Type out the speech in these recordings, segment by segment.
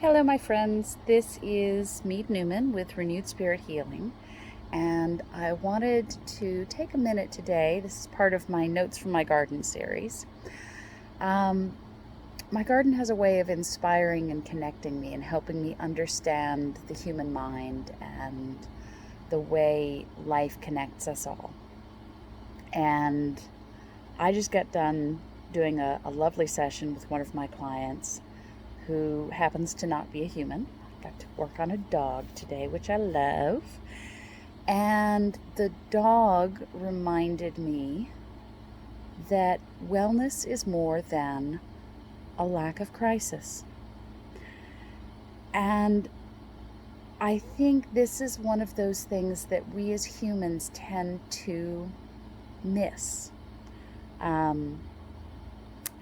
Hello, my friends. This is Mead Newman with Renewed Spirit Healing, and I wanted to take a minute today. This is part of my Notes from My Garden series. My garden has a way of inspiring and connecting me and helping me understand the human mind and the way life connects us all. And I just got done doing a lovely session with one of my clients who happens to not be a human. I got to work on a dog today, which I love. And the dog reminded me that wellness is more than a lack of crisis. And I think this is one of those things that we as humans tend to miss.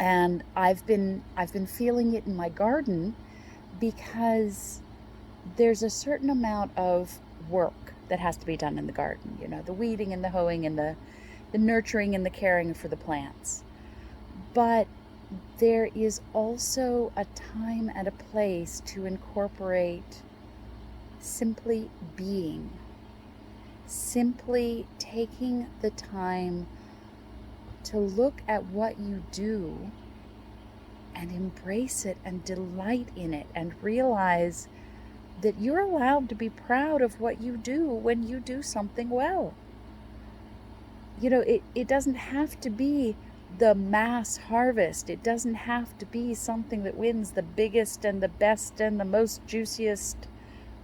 And I've been feeling it in my garden because there's a certain amount of work that has to be done in the garden. You know, the weeding and the hoeing and the nurturing and the caring for the plants. But there is also a time and a place to incorporate simply being, simply taking the time to look at what you do and embrace it and delight in it and realize that you're allowed to be proud of what you do when you do something well. You know, it doesn't have to be the mass harvest. It doesn't have to be something that wins the biggest and the best and the most juiciest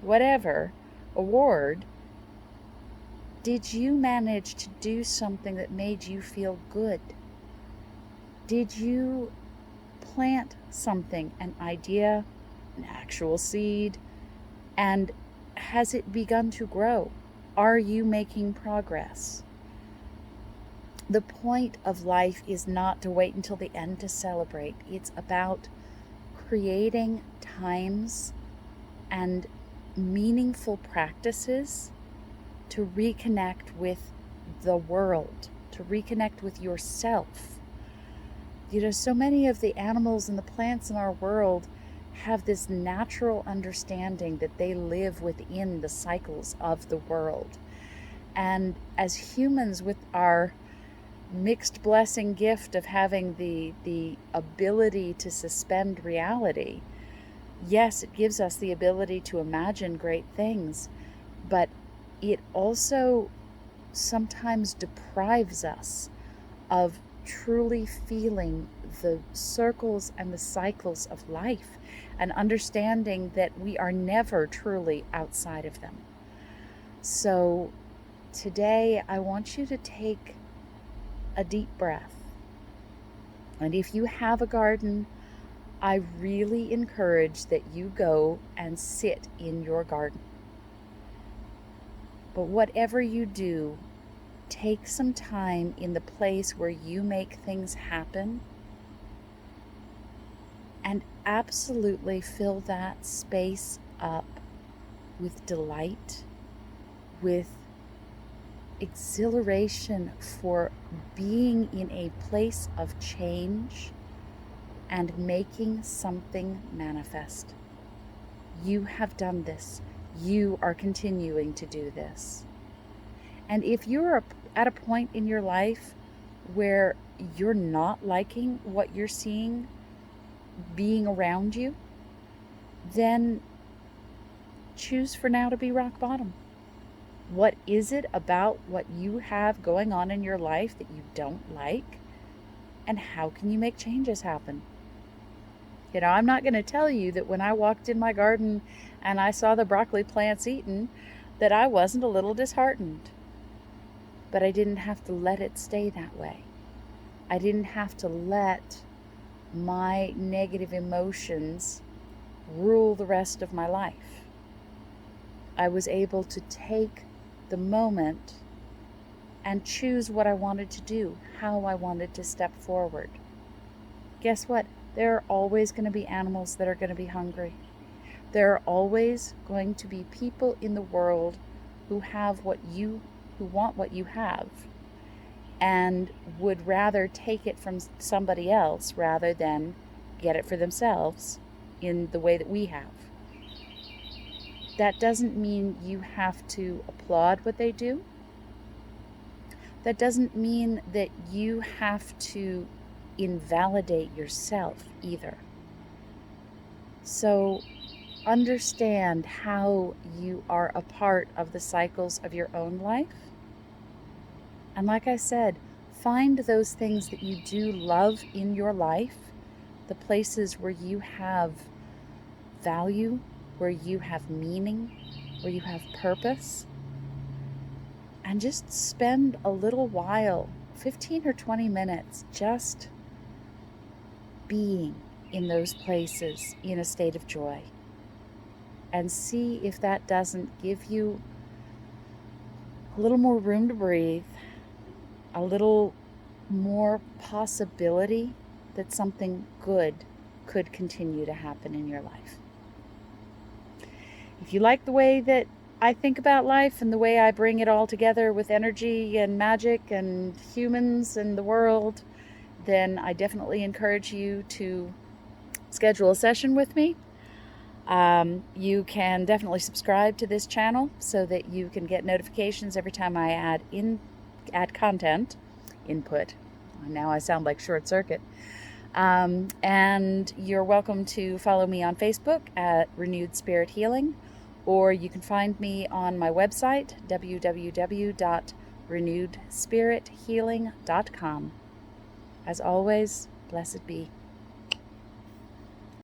whatever award. Did you manage to do something that made you feel good? Did you plant something, an idea, an actual seed, and has it begun to grow? Are you making progress? The point of life is not to wait until the end to celebrate. It's about creating times and meaningful practices to reconnect with the world, to reconnect with yourself. You know, so many of the animals and the plants in our world have this natural understanding that they live within the cycles of the world. And as humans, with our mixed blessing gift of having the ability to suspend reality, yes, it gives us the ability to imagine great things, but it also sometimes deprives us of truly feeling the circles and the cycles of life and understanding that we are never truly outside of them. So today I want you to take a deep breath. And if you have a garden, I really encourage that you go and sit in your garden. But whatever you do, take some time in the place where you make things happen and absolutely fill that space up with delight, with exhilaration for being in a place of change and making something manifest. You have done this. You are continuing to do this. And if you're at a point in your life where you're not liking what you're seeing being around you, then choose for now to be rock bottom. What is it about what you have going on in your life that you don't like? And how can you make changes happen? You know, I'm not going to tell you that when I walked in my garden and I saw the broccoli plants eaten, that I wasn't a little disheartened. But I didn't have to let it stay that way. I didn't have to let my negative emotions rule the rest of my life. I was able to take the moment and choose what I wanted to do, how I wanted to step forward. Guess what? There are always going to be animals that are going to be hungry. There are always going to be people in the world who want what you have and would rather take it from somebody else rather than get it for themselves. in the way that we have. That doesn't mean you have to applaud what they do. That doesn't mean that you have to invalidate yourself either. So understand how you are a part of the cycles of your own life. And like I said, find those things that you do love in your life, the places where you have value, where you have meaning, where you have purpose, and just spend a little while, 15 or 20 minutes, just being in those places in a state of joy. And see if that doesn't give you a little more room to breathe, a little more possibility that something good could continue to happen in your life. If you like the way that I think about life and the way I bring it all together with energy and magic and humans and the world, then I definitely encourage you to schedule a session with me. You can definitely subscribe to this channel so that you can get notifications every time I add content, input. Now I sound like Short Circuit. And you're welcome to follow me on Facebook at Renewed Spirit Healing, or you can find me on my website, www.renewedspirithealing.com. As always, blessed be.